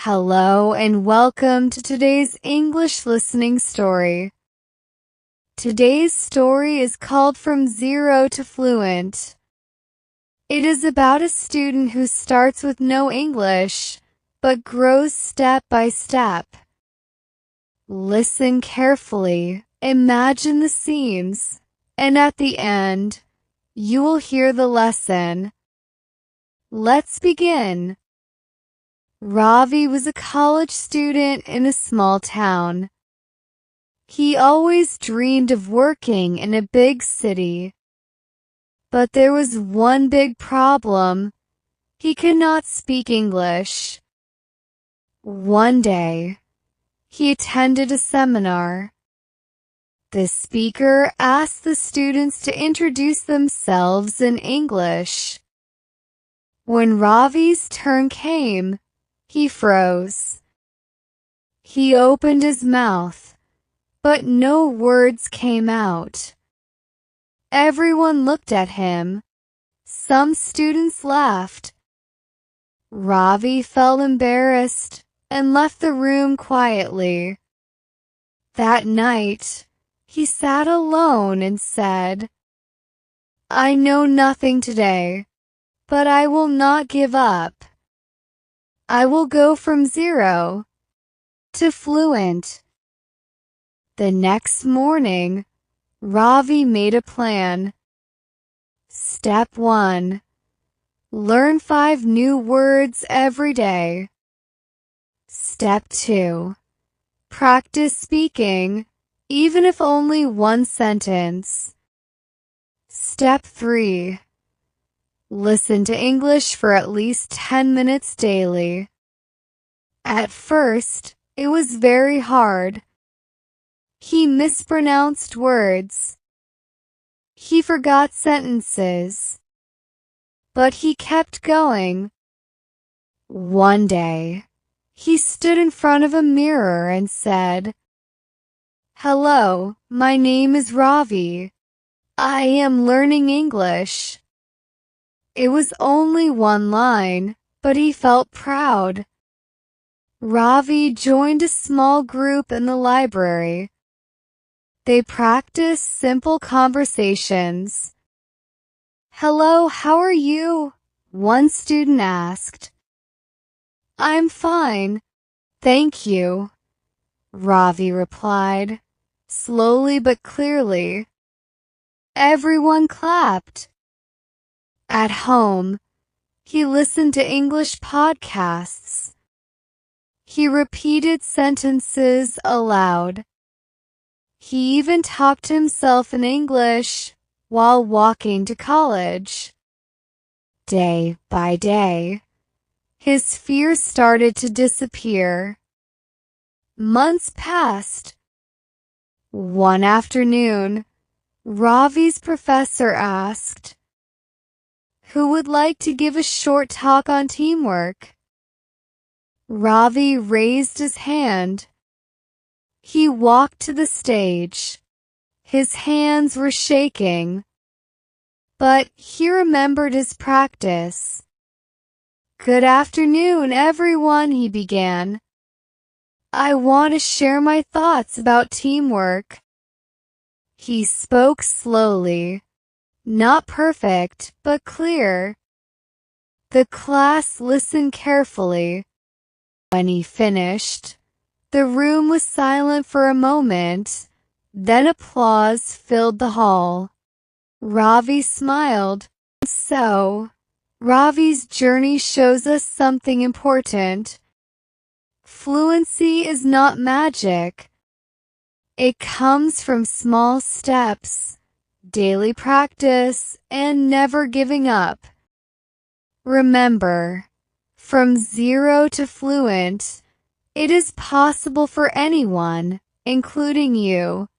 Hello and welcome to today's English listening story. Today's story is called From Zero to Fluent. It is about a student who starts with no English, but grows step by step. Listen carefully, imagine the scenes, and at the end, you will hear the lesson. Let's begin. Ravi was a college student in a small town. He always dreamed of working in a big city. But there was one big problem. He could not speak English. One day, he attended a seminar. The speaker asked the students to introduce themselves in English. When Ravi's turn came, he froze. He opened his mouth, but no words came out. Everyone looked at him. Some students laughed. Ravi felt embarrassed and left the room quietly. That night, he sat alone and said, "I know nothing today, but I will not give up. I will go from zero to fluent." The next morning, Ravi made a plan. Step 1. Learn 5 new words every day. Step 2. Practice speaking, even if only one sentence. Step 3. Listen to English for at least 10 minutes daily. At first, it was very hard. He mispronounced words. He forgot sentences. But he kept going. One day, he stood in front of a mirror and said, "Hello, my name is Ravi. I am learning English." It was only one line, but he felt proud. Ravi joined a small group in the library. They practiced simple conversations. "Hello, how are you?" one student asked. "I'm fine, thank you," Ravi replied, slowly but clearly. Everyone clapped. At home, he listened to English podcasts. He repeated sentences aloud. He even talked to himself in English while walking to college. Day by day, his fear started to disappear. Months passed. One afternoon, Ravi's professor asked, "Who would like to give a short talk on teamwork?" Ravi raised his hand. He walked to the stage. His hands were shaking. But he remembered his practice. "Good afternoon, everyone," he began. "I want to share my thoughts about teamwork." He spoke slowly. Not perfect, but clear. The class listened carefully. When he finished, the room was silent for a moment, then applause filled the hall. Ravi smiled. So, Ravi's journey shows us something important. Fluency is not magic. It comes from small steps, daily practice, and never giving up. Remember, from zero to fluent, it is possible for anyone, including you.